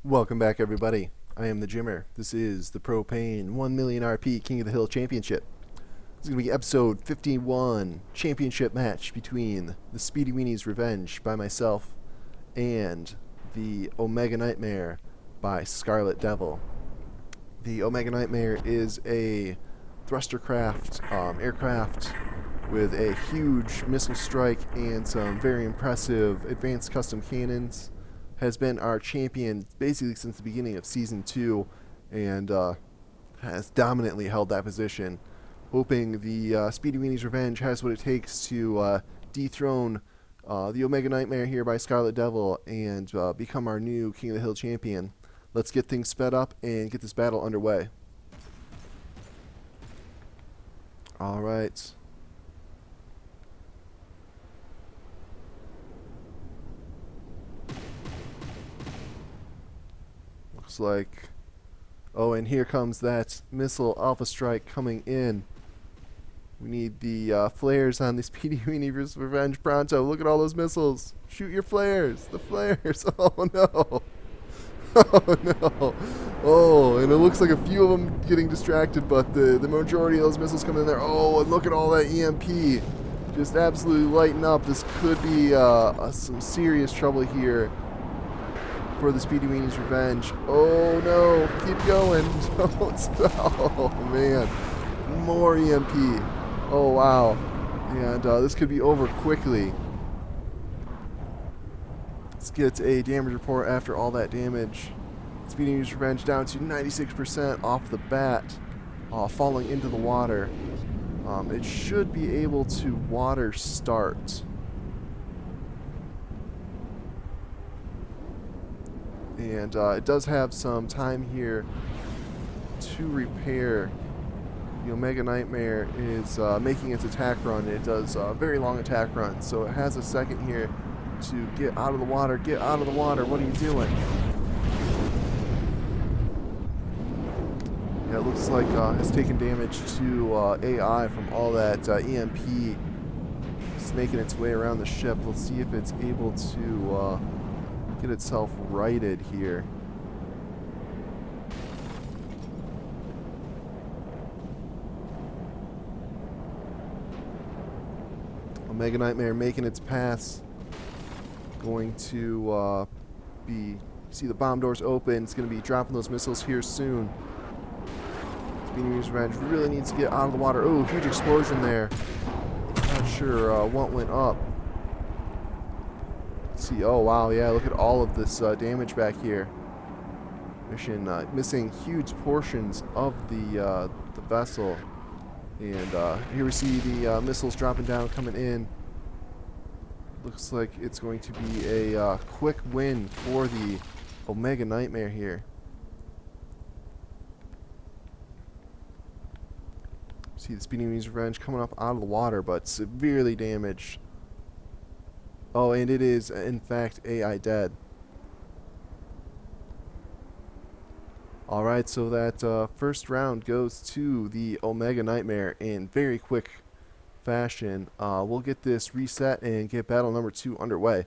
Welcome back, everybody. I am the Jimmer. This is the Propane 1 million RP King of the Hill Championship. This is going to be episode 51 championship match between the Speedy Weenie's Revenge by myself and the Omega Nightmare by Scarlet Devil. The Omega Nightmare is a thruster craft aircraft with a huge missile strike and some very impressive advanced custom cannons. Has been our champion basically since the beginning of Season 2 and has dominantly held that position. Hoping the Speedy Weenie's Revenge has what it takes to dethrone the Omega Nightmare here by Scarlet Devil and become our new King of the Hill champion. Let's get things sped up and get this battle underway. Alright. Looks like... Oh, and here comes that missile Alpha Strike coming in. We need the flares on the Speedy Weenie's Revenge pronto. Look at all those missiles. Shoot your flares. The flares. Oh, no. Oh, no. Oh, and it looks like a few of them getting distracted, but the majority of those missiles coming in there. Oh, and look at all that EMP. Just absolutely lighting up. This could be some serious trouble here for the Speedy Weenie's Revenge. Oh no, keep going. Don't stop. Oh man. More EMP. Oh wow. And this could be over quickly. Let's get a damage report after all that damage. Speedy Weenie's Revenge down to 96% off the bat, falling into the water. It should be able to water start. And it does have some time here to repair. The Omega Nightmare is making its attack run. It does a very long attack run, so it has a second here to get out of the water. Get out of the water. What are you doing? Yeah, it looks like it's taken damage to AI from all that EMP snaking its way around the ship. Let's see if it's able to get itself righted here. Omega Nightmare making its pass. Going to see the bomb doors open. It's going to be dropping those missiles here soon. Speedy Weenie's Revenge really needs to get out of the water. Oh, huge explosion there. Not sure what went up. See, oh wow, yeah, look at all of this damage back here. Mission missing huge portions of the vessel. And here we see the missiles dropping down, coming in. Looks like it's going to be a quick win for the Omega Nightmare here. See the Speedy Weenie's Revenge coming up out of the water, but severely damaged. Oh, and it is, in fact, AI dead. Alright, so that first round goes to the Omega Nightmare in very quick fashion. We'll get this reset and get battle number 2 underway.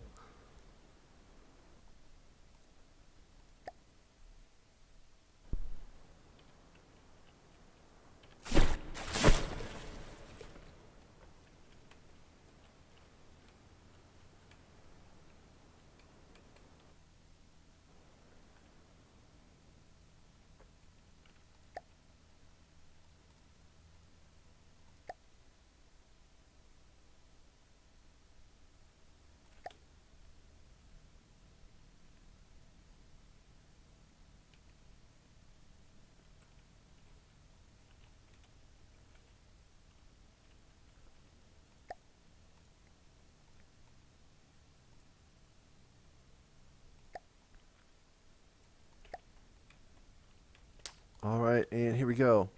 Alright, and here we go.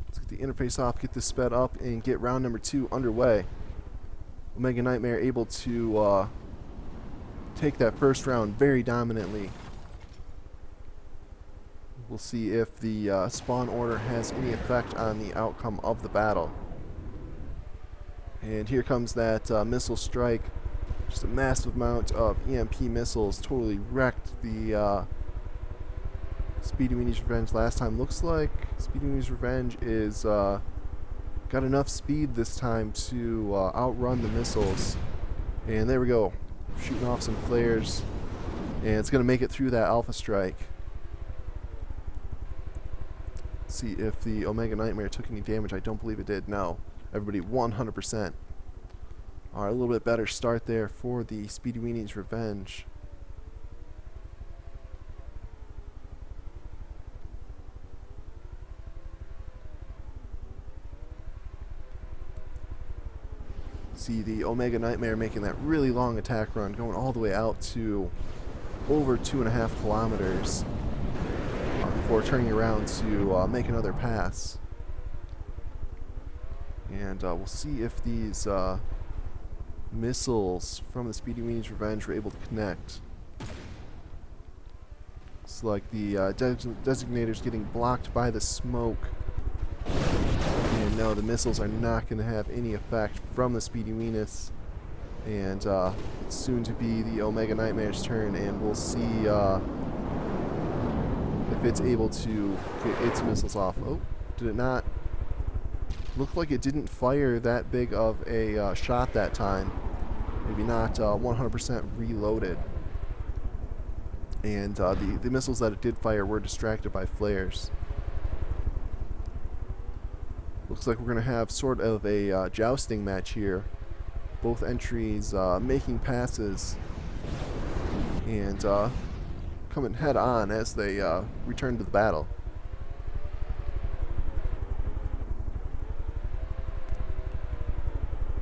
Let's get the interface off, get this sped up, and get round number 2 underway. Omega Nightmare able to take that first round very dominantly. We'll see if the spawn order has any effect on the outcome of the battle. And here comes that missile strike. Just a massive amount of EMP missiles totally wrecked the Speedy Weenie's Revenge last time. Looks like Speedy Weenie's Revenge is got enough speed this time to outrun the missiles. And there we go. Shooting off some flares. And it's going to make it through that Alpha Strike. See if the Omega Nightmare took any damage. I don't believe it did. No. Everybody 100%. Alright, a little bit better start there for the Speedy Weenie's Revenge. See the Omega Nightmare making that really long attack run, going all the way out to over 2.5 kilometers before turning around to make another pass. And we'll see if these missiles from the Speedy Weenie's Revenge were able to connect. It's like the designator's getting blocked by the smoke. And no, the missiles are not going to have any effect from the Speedy Weenus. And it's soon to be the Omega Nightmare's turn, and we'll see if it's able to get its missiles off. Oh, did it not? Looked like it didn't fire that big of a shot that time. Maybe not 100% reloaded. And the missiles that it did fire were distracted by flares. Looks like we're going to have sort of a jousting match here. Both entries making passes and coming head on as they return to the battle.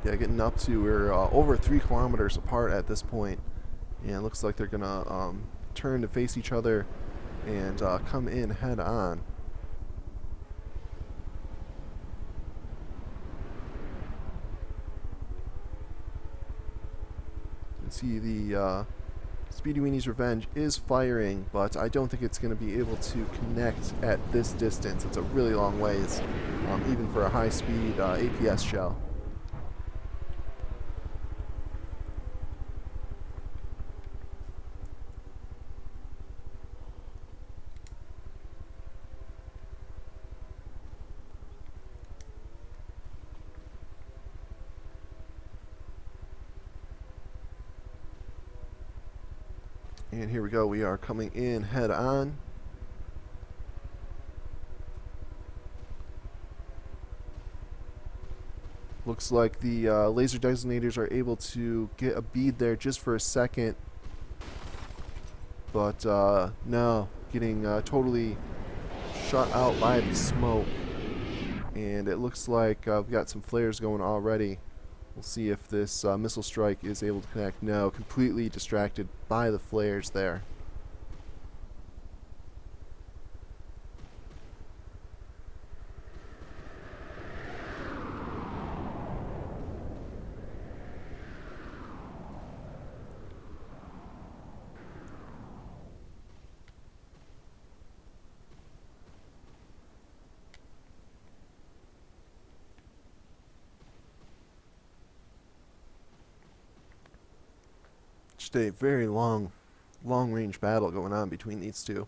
Yeah, getting up to, we're over 3 kilometers apart at this point, and it looks like they're going to turn to face each other and come in head on. See, the Speedy Weenie's Revenge is firing, but I don't think it's going to be able to connect at this distance. It's a really long ways, even for a high-speed APS shell. And here we go, we are coming in head on. Looks like the laser designators are able to get a bead there just for a second. But no, getting totally shut out by the smoke. And it looks like we've got some flares going already. We'll see if this missile strike is able to connect. No, completely distracted by the flares there. Just a very long range battle going on between these two.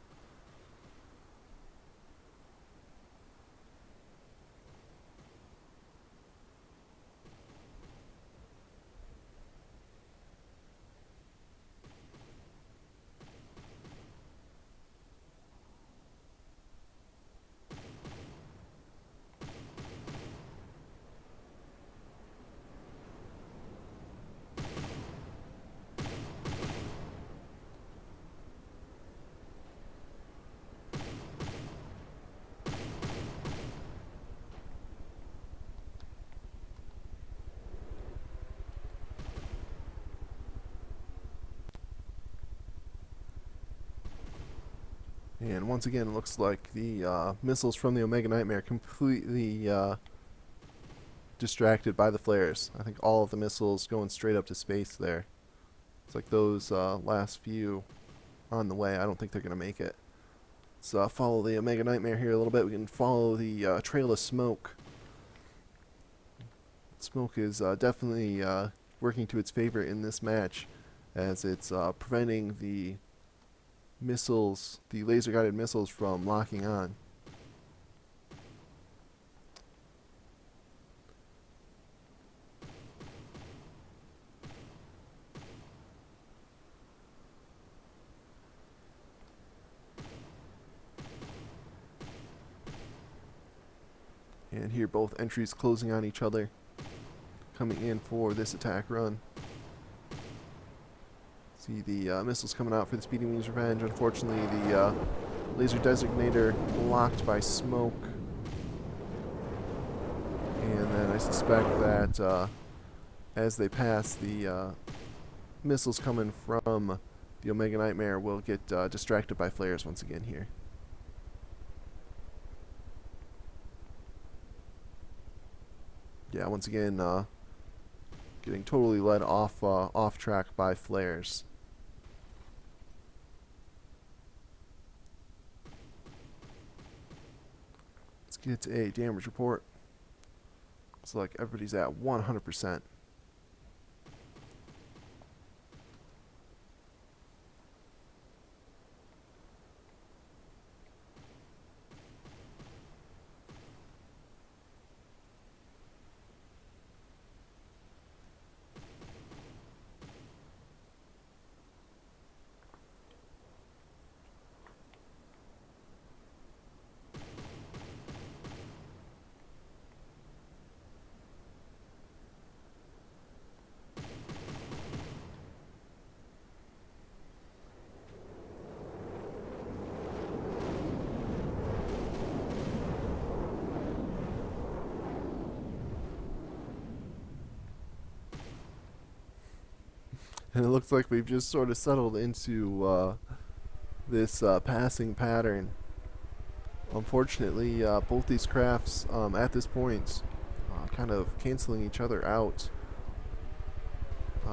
And once again, it looks like the missiles from the Omega Nightmare completely distracted by the flares. I think all of the missiles going straight up to space there. It's like those last few on the way. I don't think they're going to make it. Let's follow the Omega Nightmare here a little bit. We can follow the trail of smoke. Smoke is definitely working to its favor in this match, as it's preventing the missiles, the laser-guided missiles, from locking on. And here both entries closing on each other, coming in for this attack run. See the missiles coming out for the Speedy Wings Revenge. Unfortunately, the laser designator blocked by smoke. And then I suspect that as they pass, the missiles coming from the Omega Nightmare will get distracted by flares once again here. Yeah, once again, getting totally led off track by flares. Let's get a damage report. Looks like everybody's at 100%. And it looks like we've just sort of settled into this passing pattern. Unfortunately, both these crafts at this point kind of canceling each other out.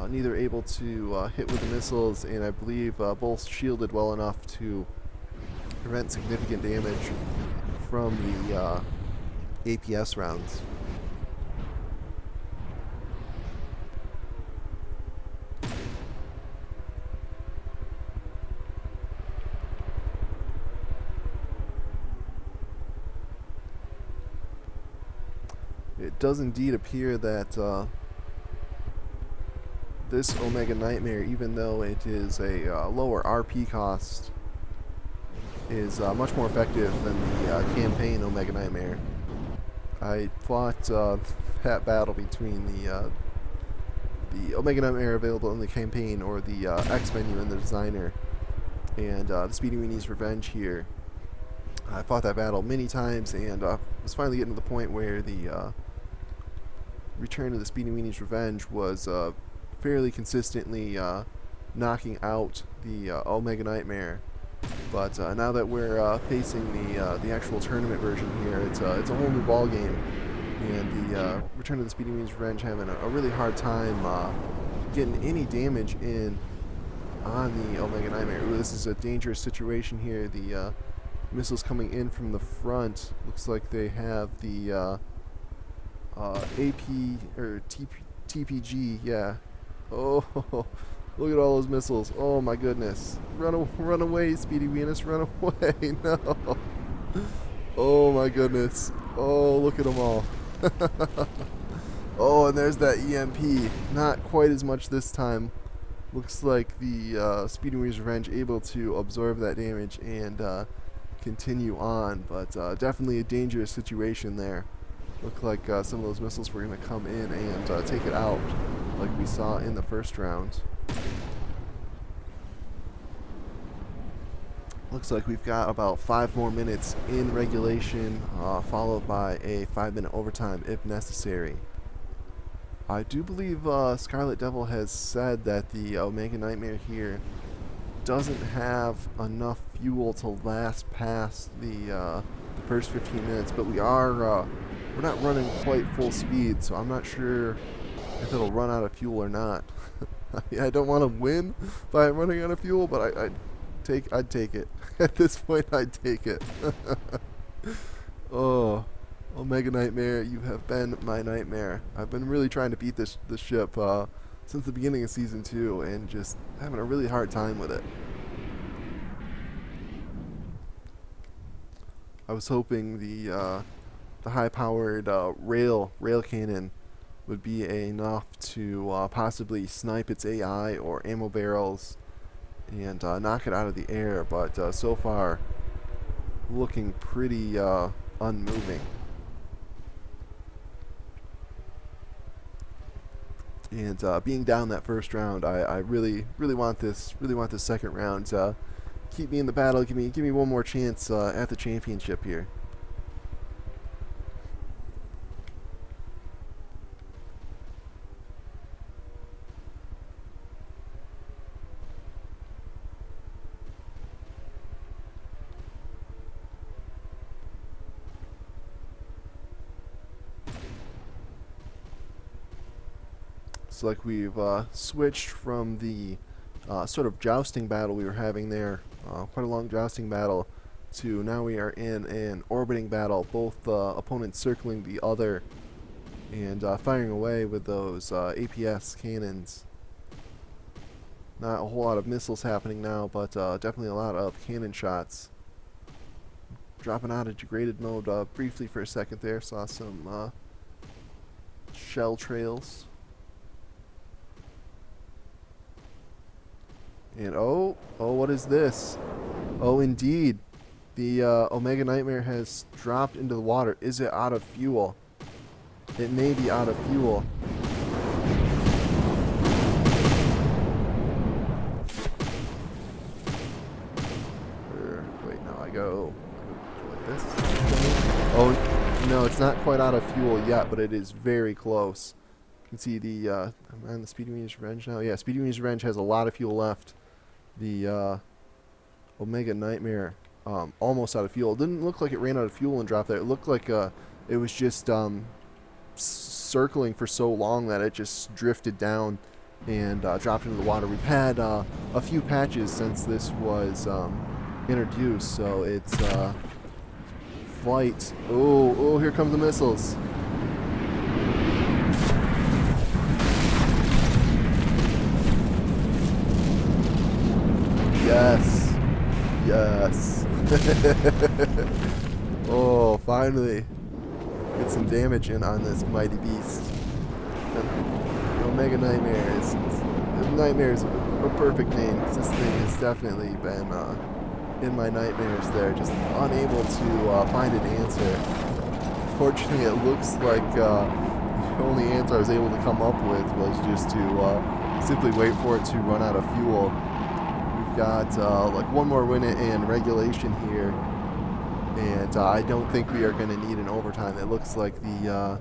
Neither able to hit with the missiles, and I believe both shielded well enough to prevent significant damage from the APS rounds. It does indeed appear that this Omega Nightmare, even though it is a lower RP cost, is much more effective than the campaign Omega Nightmare. I fought that battle between the Omega Nightmare available in the campaign or the X menu in the designer, and the Speedy Weenies Revenge here. I fought that battle many times, and was finally getting to the point where the Return of the Speedy Weenies Revenge was fairly consistently knocking out the Omega Nightmare. But now that we're facing the actual tournament version here, it's a whole new ball game, and the Return of the Speedy Weenies Revenge having a really hard time getting any damage in on the Omega Nightmare. Ooh, this is a dangerous situation here. The missiles coming in from the front. Looks like they have the AP or TPG, yeah. Oh, look at all those missiles. Oh my goodness. Run away, Speedy Venus, run away. No. Oh my goodness. Oh, look at them all. Oh, and there's that EMP. Not quite as much this time. Looks like the Speedy Weenies Revenge able to absorb that damage and continue on, but definitely a dangerous situation there. Looked like some of those missiles were going to come in and take it out, like we saw in the first round. Looks like we've got about 5 more minutes in regulation, followed by a 5-minute overtime if necessary. I do believe Scarlet Devil has said that the Omega Nightmare here doesn't have enough fuel to last past the first 15 minutes, but we're not running quite full speed, so I'm not sure if it'll run out of fuel or not. I don't want to win by running out of fuel, but I'd take it. At this point, I'd take it. Oh, Omega Nightmare, you have been my nightmare. I've been really trying to beat this ship since the beginning of Season 2, and just having a really hard time with it. I was hoping the high-powered rail cannon would be enough to possibly snipe its AI or ammo barrels and knock it out of the air, but so far looking pretty unmoving. And being down that first round, I really want this second round. Keep me in the battle. Give me one more chance at the championship here. It's like we've switched from the sort of jousting battle we were having there, quite a long jousting battle, to now we are in an orbiting battle, both opponents circling the other and firing away with those APS cannons. Not a whole lot of missiles happening now, but definitely a lot of cannon shots. Dropping out of degraded mode briefly for a second there, saw some shell trails. And what is this? Oh, indeed. The Omega Nightmare has dropped into the water. Is it out of fuel? It may be out of fuel. Wait, no, I go like this. Oh, no, it's not quite out of fuel yet, but it is very close. You can see I'm on the Speedy Weenie's Revenge now. Yeah, Speedy Weenie's Revenge has a lot of fuel left. The Omega Nightmare almost out of fuel. It didn't look like it ran out of fuel and dropped there. It looked like it was just circling for so long that it just drifted down and dropped into the water. We've had a few patches since this was introduced, so it's flight. Oh, here come the missiles. Yes. Oh, finally. Get some damage in on this mighty beast. Omega Nightmare Nightmare is a perfect name. This thing has definitely been in my nightmares there, just unable to find an answer. Fortunately, it looks like the only answer I was able to come up with was just to simply wait for it to run out of fuel. We've got like one more win in regulation here, and I don't think we are going to need an overtime. It looks like the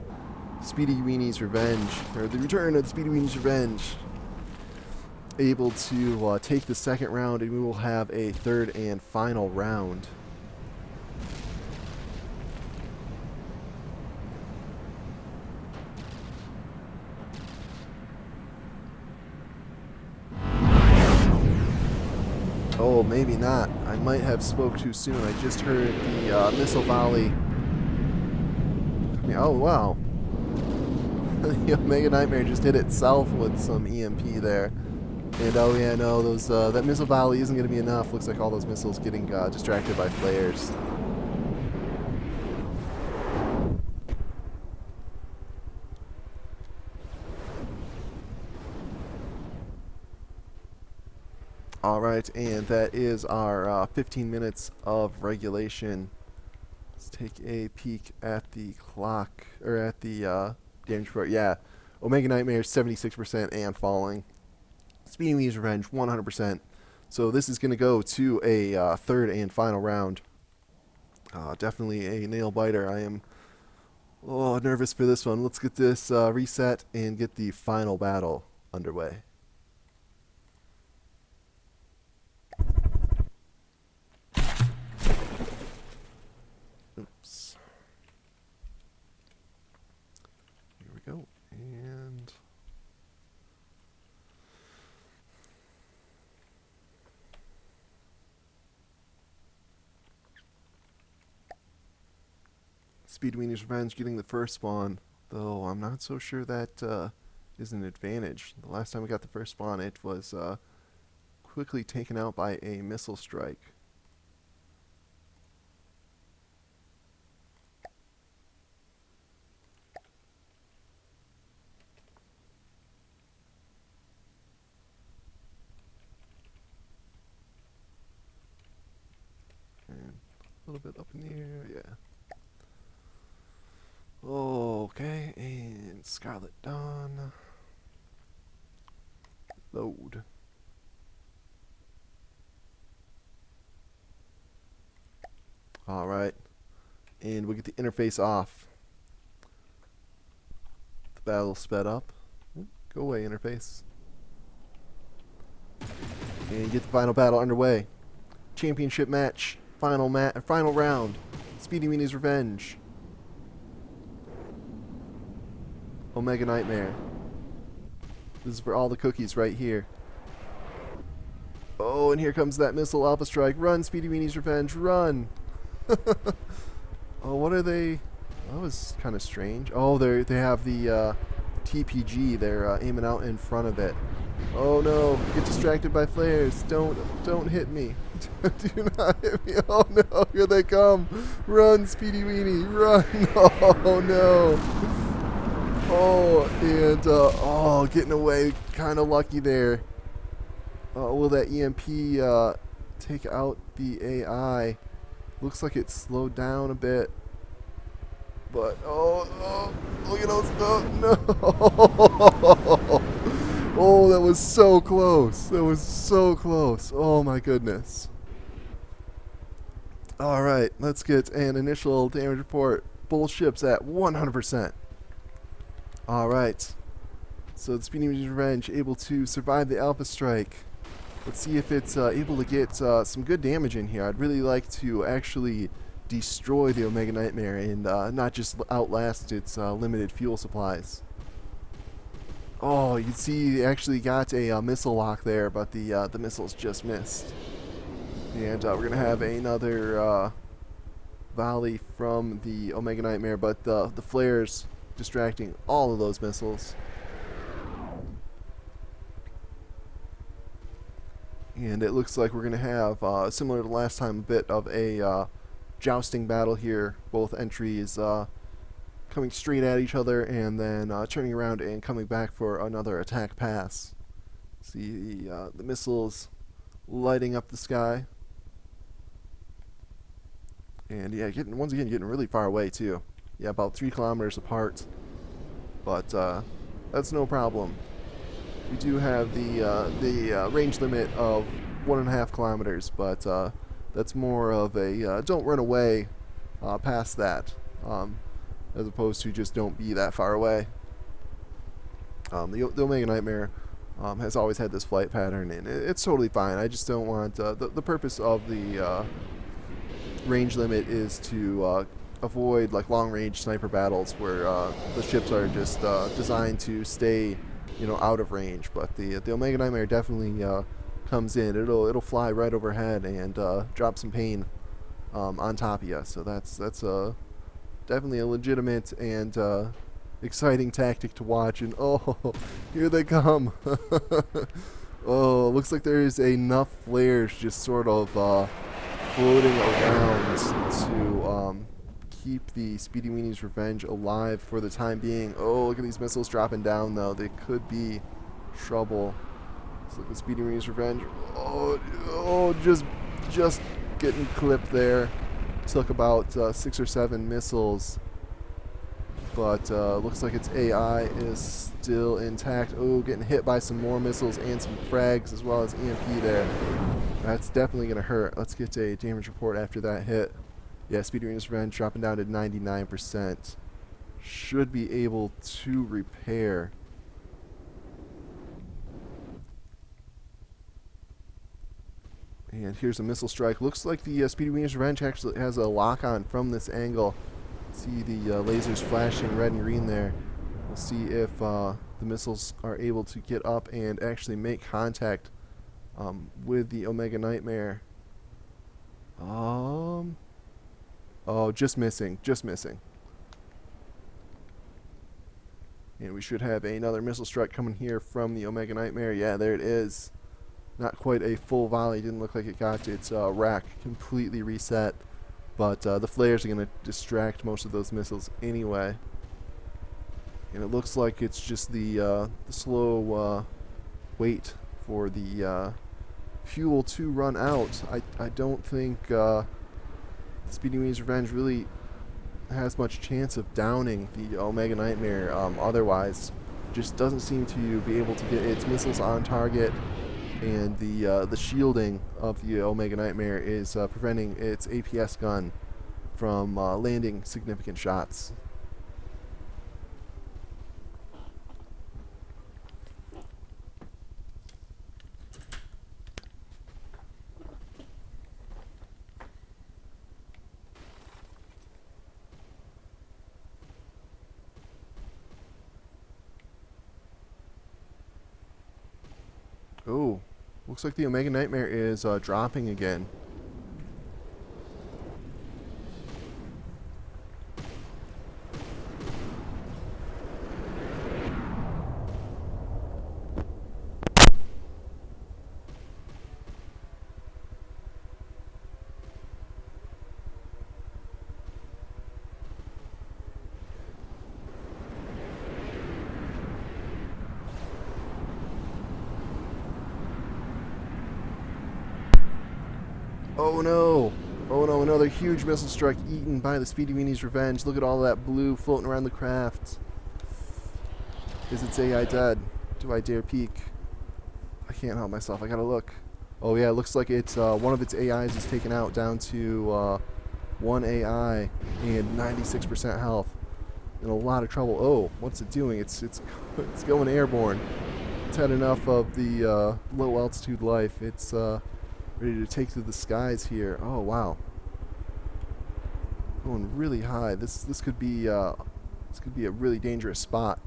Speedy Weenie's Revenge, or the return of the Speedy Weenie's Revenge, able to take the second round, and we will have a third and final round. Oh, maybe not. I might have spoke too soon. I just heard the missile volley. Oh, wow. The Omega Nightmare just hit itself with some EMP there. And oh yeah, no, those that missile volley isn't going to be enough. Looks like all those missiles getting distracted by flares. Alright, and that is our 15 minutes of regulation. Let's take a peek at the clock, or at the damage report. Yeah, Omega Nightmare 76% and falling. Speedy Weenie's Revenge 100%. So this is going to go to a third and final round. Definitely a nail biter. I am nervous for this one. Let's get this reset and get the final battle underway. Oops. Here we go. And Speed Weenie's Revenge getting the first spawn, though I'm not so sure that is an advantage. The last time we got the first spawn, it was quickly taken out by a missile strike. A little bit up in the air, yeah. Okay, and Scarlet Dawn. Load. Alright. And we'll get the interface off. The battle sped up. Go away, interface. And get the final battle underway. Championship match. Final round. Speedy Weenie's Revenge. Omega Nightmare. This is for all the cookies right here. Oh, and here comes that missile Alpha Strike. Run, Speedy Weenie's Revenge, run! Oh, what are they? That was kind of strange. Oh, they have the TPG. They're aiming out in front of it. Oh no! Get distracted by flares. Don't hit me. Do not hit me. Oh no! Here they come! Run, Speedy Weenie, run! Oh no! Oh, and getting away. Kind of lucky there. Will that EMP take out the AI? Looks like it slowed down a bit. But, oh, look at those. No. Oh, that was so close. That was so close. Oh, my goodness. All right, let's get an initial damage report. Both ships at 100%. All right. So the Speedy Weenie's Revenge able to survive the Alpha Strike. Let's see if it's able to get some good damage in here. I'd really like to actually destroy the Omega Nightmare and not just outlast its limited fuel supplies. Oh, you can see they actually got a missile lock there, but the missiles just missed. And we're going to have another volley from the Omega Nightmare, but the flares distracting all of those missiles. And it looks like we're going to have, similar to last time, a bit of a jousting battle here. Both entries coming straight at each other and then turning around and coming back for another attack pass. See the missiles lighting up the sky. And yeah, once again, getting really far away too. Yeah, about 3 kilometers apart. But that's no problem. We do have the range limit of 1.5 kilometers, but that's more of a don't run away past that, as opposed to just don't be that far away. The Omega Nightmare has always had this flight pattern, and it's totally fine. I just don't want the purpose of the range limit is to avoid like long-range sniper battles where the ships are just designed to stay, out of range. But the Omega Nightmare definitely comes in. It'll fly right overhead and drop some pain on top of you. So that's definitely a legitimate and exciting tactic to watch. And oh, here they come! Oh, looks like there is enough flares just sort of floating around to keep the Speedy Weenie's Revenge alive for the time being. Oh, look at these missiles dropping down, though. They could be trouble. Let's look at Speedy Weenie's Revenge. Oh, just getting clipped there. Took about 6 or 7 missiles. But looks like its AI is still intact. Oh, getting hit by some more missiles and some frags as well as EMP there. That's definitely going to hurt. Let's get a damage report after that hit. Yeah, Speedy Weenie's Revenge dropping down to 99%. Should be able to repair. And here's a missile strike. Looks like the Speedy Weenie's Revenge actually has a lock-on from this angle. See the lasers flashing red and green there. We'll see if the missiles are able to get up and actually make contact with the Omega Nightmare. Oh, just missing. And we should have another missile strike coming here from the Omega Nightmare. Yeah, there it is. Not quite a full volley. Didn't look like it got its rack completely reset. But the flares are going to distract most of those missiles anyway. And it looks like it's just the slow wait for the fuel to run out. I don't think the Speedy Wee's Revenge really has much chance of downing the Omega Nightmare. Otherwise, just doesn't seem to be able to get its missiles on target, and the shielding of the Omega Nightmare is preventing its APS gun from landing significant shots. Oh, looks like the Omega Nightmare is dropping again. Oh no! Oh no, another huge missile strike eaten by the Speedy Weenie's Revenge. Look at all that blue floating around the craft. Is its AI dead? Do I dare peek? I can't help myself, I gotta look. Oh yeah, it looks like it's one of its AIs is taken out down to one AI and 96% health. In a lot of trouble. Oh, what's it doing? It's going airborne. It's had enough of the low altitude life. It's ready to take to the skies here. Oh wow, going really high. This could be a really dangerous spot.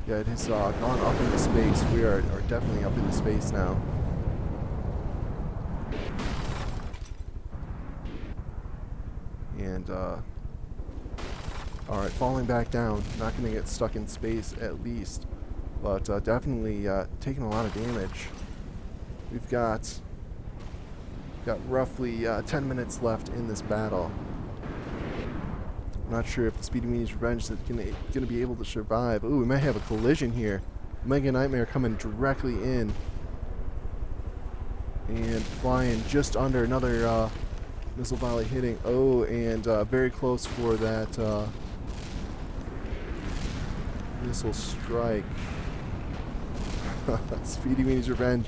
Yeah, it has gone up into space. We are definitely up into space now. And all right, falling back down. Not going to get stuck in space at least. But definitely taking a lot of damage. We've got roughly 10 minutes left in this battle. I'm not sure if the Speedy Weenie's Revenge is going to be able to survive. Ooh, we might have a collision here. Omega Nightmare coming directly in. And flying just under another missile volley hitting. Oh, and very close for that missile strike. Speedy Weenie's Revenge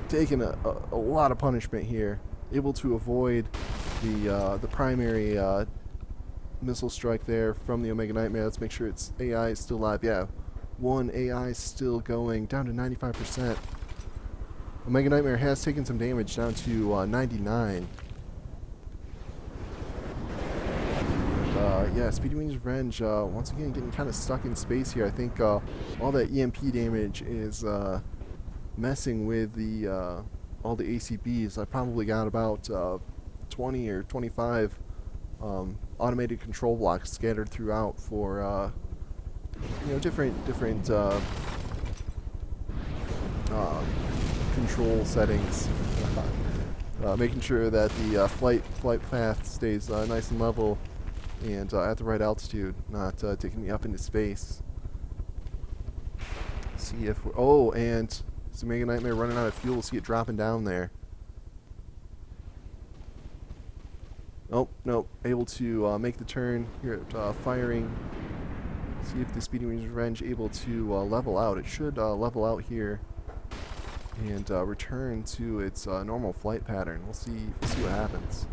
taking a lot of punishment here. Able to avoid the primary missile strike there from the Omega Nightmare. Let's make sure its AI is still alive. Yeah, one AI still going, down to 95%. Omega Nightmare has taken some damage, down to 99. Yeah, Speedy Weenie's Revenge, once again getting kind of stuck in space here. I think all that EMP damage is messing with the all the ACBs. I probably got about 20 or 25 automated control blocks scattered throughout for different control settings, making sure that the flight path stays nice and level and at the right altitude, not taking me up into space. See if we're, oh, and it's Omega Nightmare running out of fuel. See it dropping down there. Oh, no, able to make the turn here at firing. See if the Speedy Weenie's Revenge able to level out. It should level out here and return to its normal flight pattern. We'll see what happens.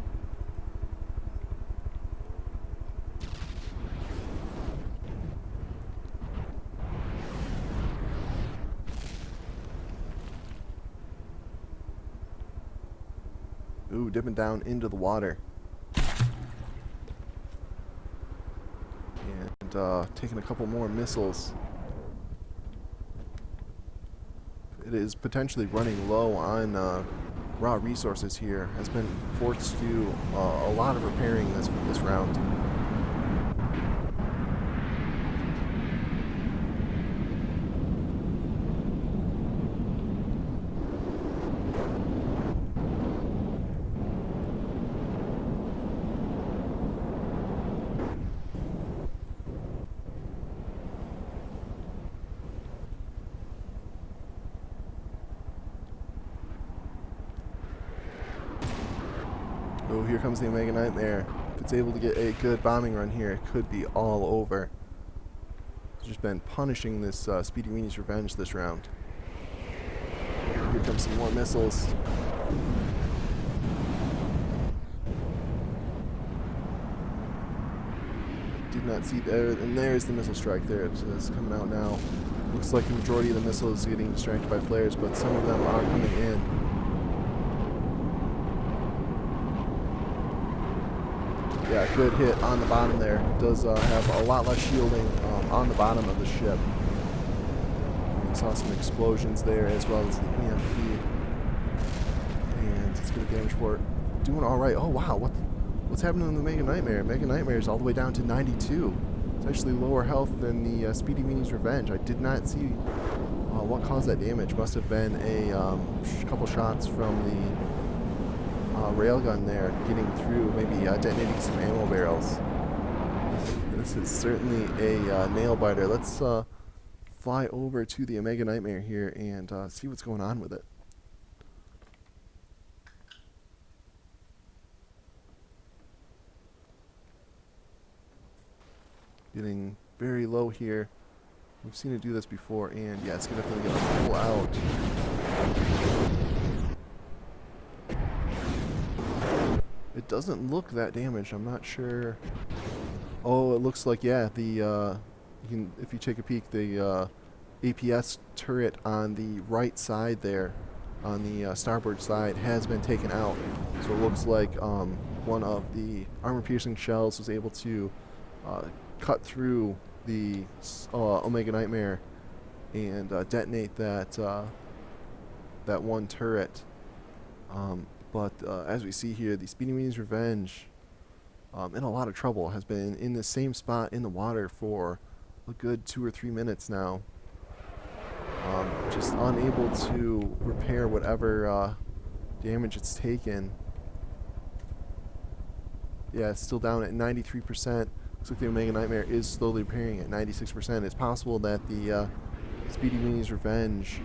Ooh, dipping down into the water. And taking a couple more missiles. It is potentially running low on raw resources here. Has been forced to do a lot of repairing this round. Oh, here comes the Omega Nightmare. If it's able to get a good bombing run here, it could be all over. It's just been punishing this Speedy Weenie's Revenge this round. Here comes some more missiles. Did not see there, and there's the missile strike there. It's coming out now. Looks like the majority of the missiles is getting distracted by flares, but some of them are coming in. Yeah, good hit on the bottom there. Does have a lot less shielding on the bottom of the ship. And saw some explosions there as well as the EMP. And it's going to damage port. Doing all right. Oh wow, what's happening to the Mega Nightmare? Mega Nightmare is all the way down to 92. It's actually lower health than the Speedy Weenie's Revenge. I did not see what caused that damage. Must have been a couple shots from the railgun there getting through, maybe detonating some ammo barrels. This is certainly a nail biter. Let's fly over to the Omega Nightmare here and see what's going on with it. Getting very low here. We've seen it do this before, and yeah, it's definitely going to pull out. It doesn't look that damaged. I'm not sure. Oh, it looks like, yeah, the you can, if you take a peek, the APS turret on the right side there, on the starboard side, has been taken out. So it looks like one of the armor-piercing shells was able to cut through the Omega Nightmare and detonate that that one turret. But as we see here, the Speedy Weenie's Revenge, in a lot of trouble, has been in the same spot in the water for a good 2 or 3 minutes now. Just unable to repair whatever damage it's taken. Yeah, it's still down at 93%. Looks like the Omega Nightmare is slowly repairing at 96%. It's possible that the Speedy Weenie's Revenge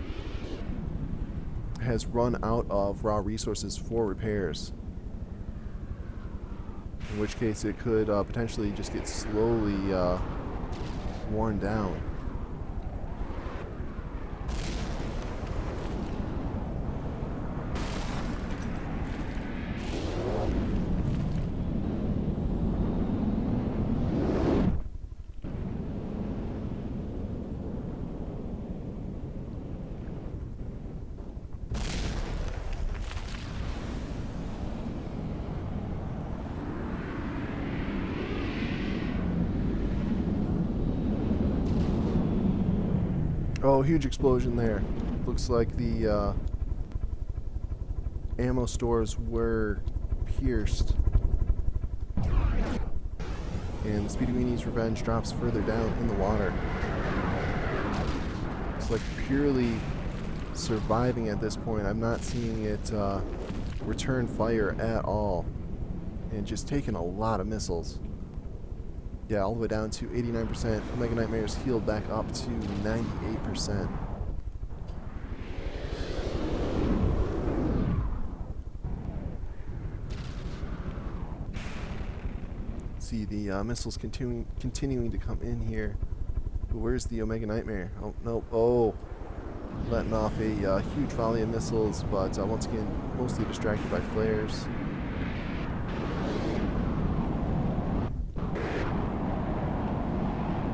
has run out of raw resources for repairs. In which case it could potentially just get slowly worn down. Oh, huge explosion there. Looks like the ammo stores were pierced. And the Speedy Weenie's Revenge drops further down in the water. It's like purely surviving at this point. I'm not seeing it return fire at all. And just taking a lot of missiles. Yeah, all the way down to 89%. Omega Nightmare's healed back up to 98%. See the missiles continuing to come in here. But where's the Omega Nightmare? Oh, no. Oh, letting off a huge volley of missiles, but once again, mostly distracted by flares.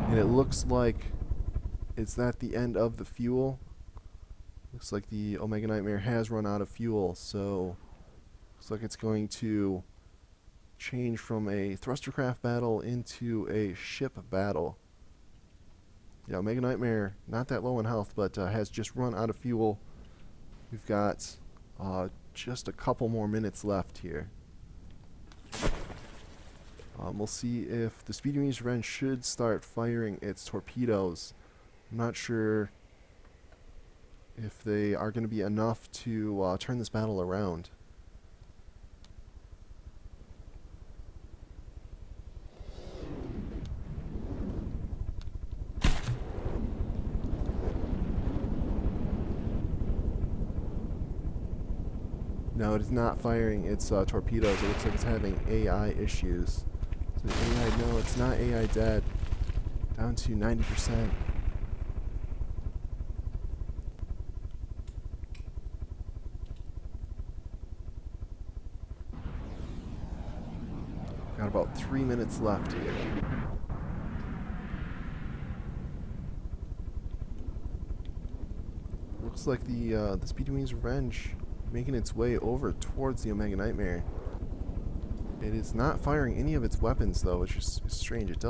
And it looks like it's at the end of the fuel. Looks like the Omega Nightmare has run out of fuel, so looks like it's going to change from a thrustercraft battle into a ship battle. Yeah, Omega Nightmare, not that low in health, but has just run out of fuel. We've got just a couple more minutes left here. We'll see if the Speedy Weenie's Revenge should start firing its torpedoes. I'm not sure if they are going to be enough to turn this battle around. No, it is not firing its torpedoes. It looks like it's having AI issues. So the AI, no, it's not AI dead. Down to 90%. Got about 3 minutes left here. Looks like the Speedy Wings Revenge making its way over towards the Omega Nightmare. It is not firing any of its weapons though, which is strange. It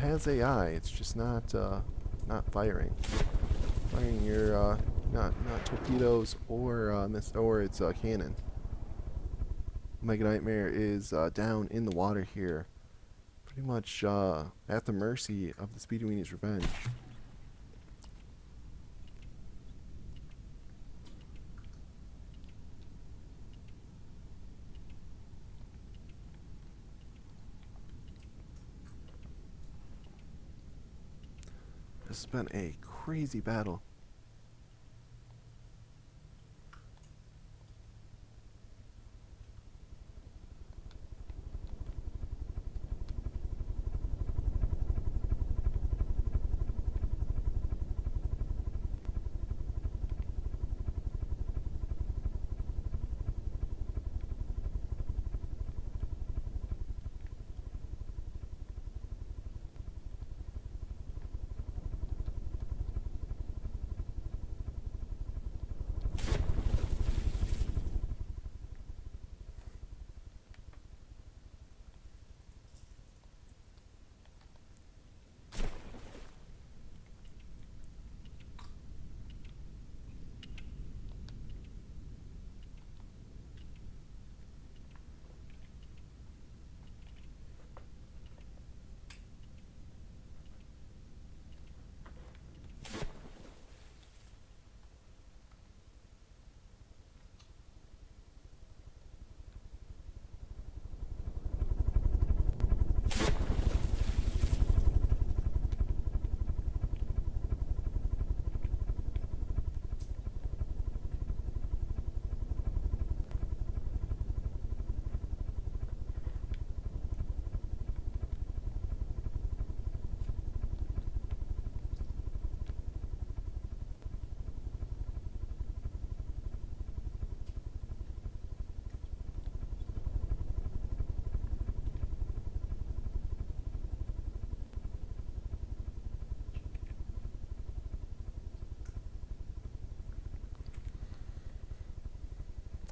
has AI. It's just not firing. Firing your not torpedoes or its cannon. Omega Nightmare is down in the water here, pretty much at the mercy of the Speedy Weenies Revenge. This has been a crazy battle.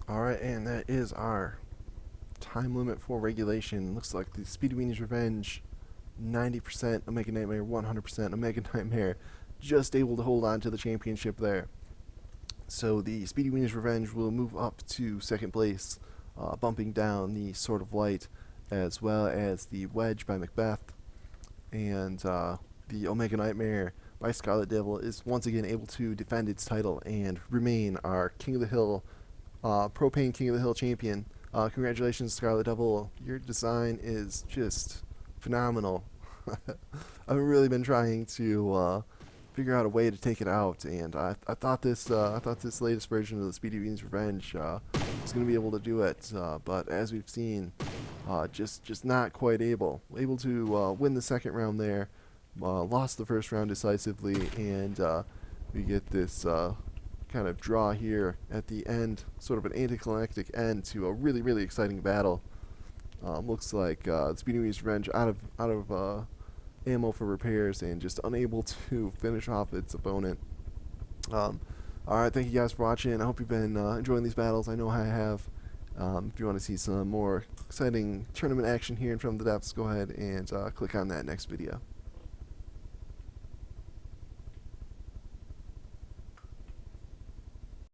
Alright, and that is our time limit for regulation. Looks like the Speedy Weenies Revenge 90%, Omega Nightmare 100%, Omega Nightmare just able to hold on to the championship there. So the Speedy Weenies Revenge will move up to second place, bumping down the Sword of Light as well as the Wedge by Macbeth. And the Omega Nightmare by Scarlet Devil is once again able to defend its title and remain our King of the Hill, Propane King of the Hill champion. Congratulations, Scarlet Devil. Your design is just phenomenal. I've really been trying to figure out a way to take it out, and I thought this latest version of the Speedy Weenies Revenge was going to be able to do it, but as we've seen, just not quite able to win the second round there. Lost the first round decisively, and we get this kind of draw here at the end, sort of an anticlimactic end to a really exciting battle. Looks like Speedy Weenies Revenge out of ammo for repairs and just unable to finish off its opponent. Alright, thank you guys for watching. I hope you've been enjoying these battles. I know I have. If you want to see some more exciting tournament action here in From the Depths, go ahead and click on that next video.